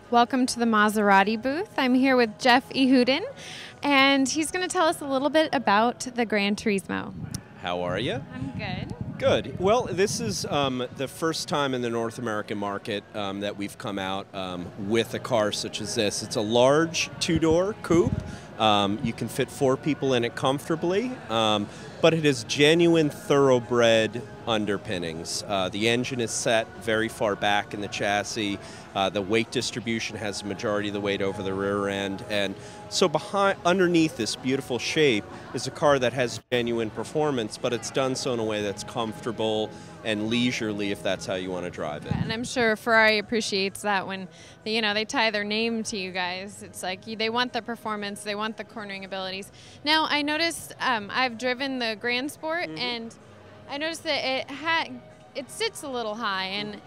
Welcome to the Maserati booth. I'm here with Jeff Ehoodin, and he's going to tell us a little bit about the Grand Turismo. How are you? I'm good. Good. Well, this is the first time in the North American market that we've come out with a car such as this. It's a large two-door coupe. You can fit 4 people in it comfortably, but it has genuine thoroughbred underpinnings. The engine is set very far back in the chassis. The weight distribution has the majority of the weight over the rear end, and so underneath this beautiful shape is a car that has genuine performance, but it's done so in a way that's comfortable and leisurely, if that's how you want to drive it. And I'm sure Ferrari appreciates that when they tie their name to you guys. It's like they want the performance, they want the cornering abilities. Now I noticed I've driven the Grand Sport, and I noticed that it sits a little high, and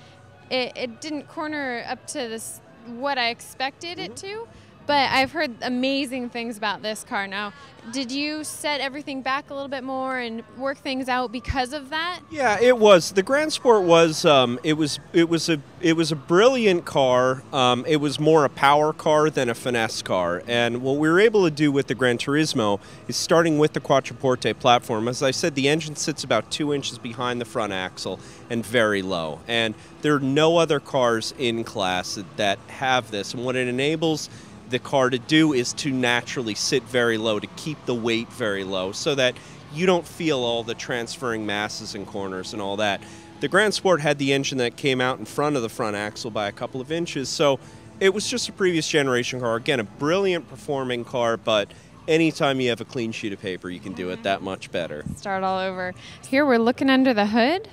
it didn't corner up to what I expected it to. But I've heard amazing things about this car. Now, did you set everything back a little bit more and work things out because of that? Yeah, it was. The Grand Sport was it was a brilliant car. It was more a power car than a finesse car. And what we were able to do with the Gran Turismo is, starting with the Quattroporte platform, as I said, the engine sits about 2 inches behind the front axle and very low. And there are no other cars in class that have this. And what it enables the car to do is to naturally sit very low, to keep the weight very low, so that you don't feel all the transferring masses and corners and all that. The Grand Sport had the engine that came out in front of the front axle by a couple of inches, so it was just a previous generation car. Again, a brilliant performing car, but anytime you have a clean sheet of paper, you can do it that much better. Start all over. Here we're looking under the hood.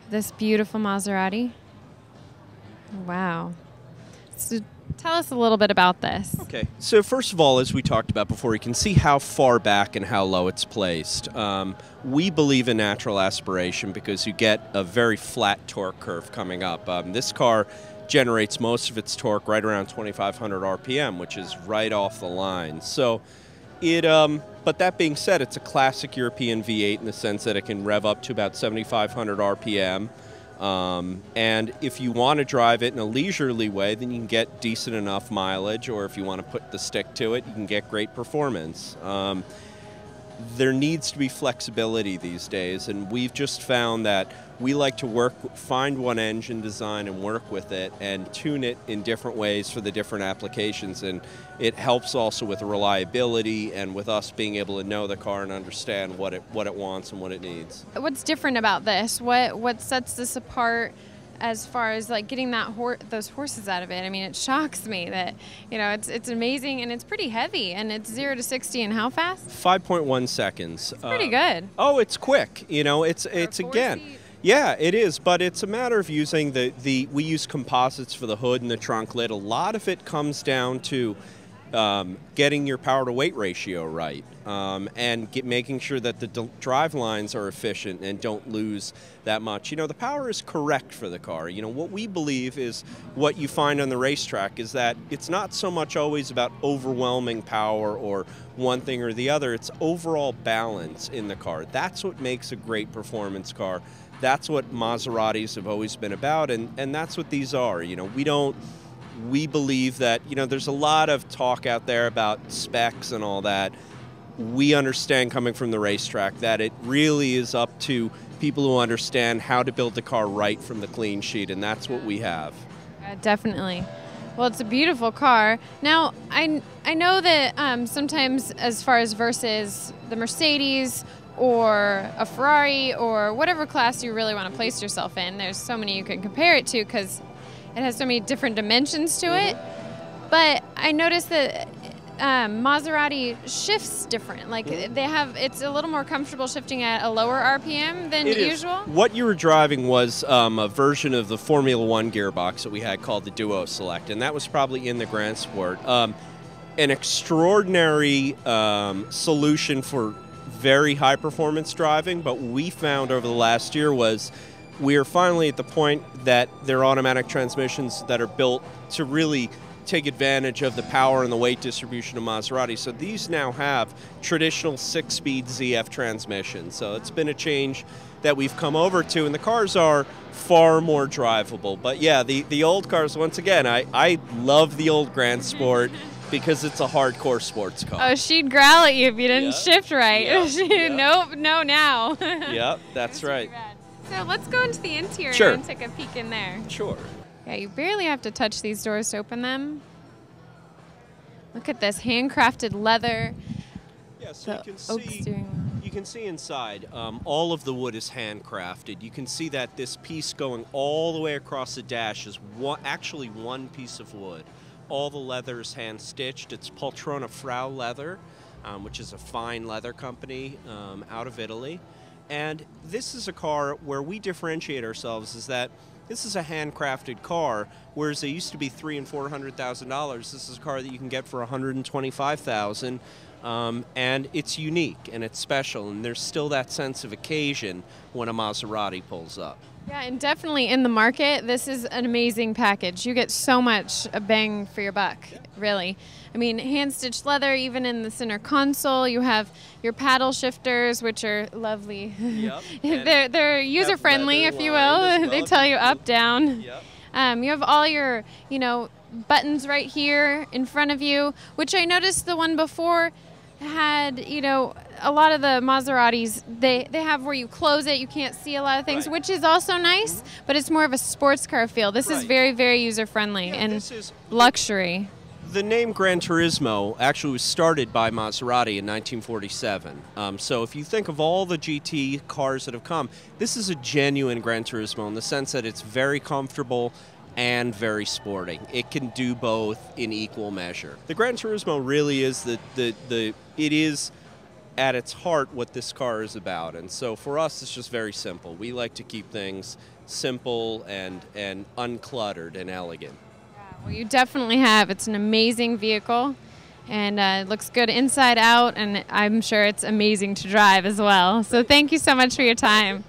This beautiful Maserati. Wow. So tell us a little bit about this. Okay, so first of all, as we talked about before, you can see how far back and how low it's placed. We believe in natural aspiration because you get a very flat torque curve coming up. This car generates most of its torque right around 2,500 RPM, which is right off the line. So but that being said, it's a classic European V8 in the sense that it can rev up to about 7,500 RPM. And if you want to drive it in a leisurely way, then you can get decent enough mileage, or if you want to put the stick to it, you can get great performance. There needs to be flexibility these days, and we've just found that we like to find one engine design and work with it and tune it in different ways for the different applications, and it helps also with reliability and with us being able to know the car and understand what it wants and what it needs. What's different about this? What sets this apart as far as like getting those horses out of it? I mean, it shocks me that it's amazing, and it's pretty heavy, and it's 0 to 60 in how fast? 5.1 seconds. It's pretty good. Oh, it's quick. It's again. Yeah, it is, but it's a matter of using we use composites for the hood and the trunk lid. A lot of it comes down to getting your power to weight ratio right, and making sure that the drive lines are efficient and don't lose that much. The power is correct for the car. What we believe is what you find on the racetrack is that it's not so much always about overwhelming power or one thing or the other. It's overall balance in the car. That's what makes a great performance car. That's what Maseratis have always been about, and that's what these are. We believe that, there's a lot of talk out there about specs and all that. We understand, coming from the racetrack, that it really is up to people who understand how to build the car right from the clean sheet, and that's what we have. Definitely. Well, it's a beautiful car. Now, I know that sometimes, as far as versus the Mercedes or a Ferrari or whatever class you really want to place yourself in, there's so many you can compare it to because it has so many different dimensions to it. But I noticed that Maserati shifts different. Like it's a little more comfortable shifting at a lower RPM than usual. What you were driving was a version of the Formula One gearbox that we had called the Duo Select, and that was probably in the Grand Sport. An extraordinary solution for very high performance driving, but what we found over the last year was we are finally at the point that there are automatic transmissions that are built to really take advantage of the power and the weight distribution of Maserati. So these now have traditional 6-speed ZF transmissions. So it's been a change that we've come over to, and the cars are far more drivable. But yeah, the old cars, once again, I love the old Grand Sport because it's a hardcore sports car. Oh, she'd growl at you if you didn't shift right. Nope, no now. Yep, that's right. So let's go into the interior Sure. and take a peek in there. Sure. Yeah, you barely have to touch these doors to open them. Look at this handcrafted leather. Yeah, so The oak steering wheel. you can see inside, all of the wood is handcrafted. You can see that this piece going all the way across the dash is actually one piece of wood. All the leather is hand stitched. It's Poltrona Frau leather, which is a fine leather company out of Italy. And this is a car where we differentiate ourselves is that this is a handcrafted car, whereas they used to be $300,000 and $400,000. This is a car that you can get for $125,000, and it's unique and it's special, and there's still that sense of occasion when a Maserati pulls up. Yeah, and definitely in the market, this is an amazing package. You get so much a bang for your buck, really. I mean, hand-stitched leather, even in the center console. You have your paddle shifters, which are lovely. Yep. they're user-friendly, if you will. They tell you up, down. Yep. You have all your, buttons right here in front of you, which I noticed the one before had, a lot of the Maseratis, they have where you close it, you can't see a lot of things, which is also nice, but it's more of a sports car feel. This is very, very user-friendly and luxury. The name Grand Turismo actually was started by Maserati in 1947. So if you think of all the GT cars that have come, this is a genuine Grand Turismo in the sense that it's very comfortable and very sporting. It can do both in equal measure. The Grand Turismo really is it is at its heart what this car is about, and so for us it's just very simple. We like to keep things simple and uncluttered and elegant. Well, you definitely have. It's an amazing vehicle, and it looks good inside out, and I'm sure it's amazing to drive as well. So thank you so much for your time.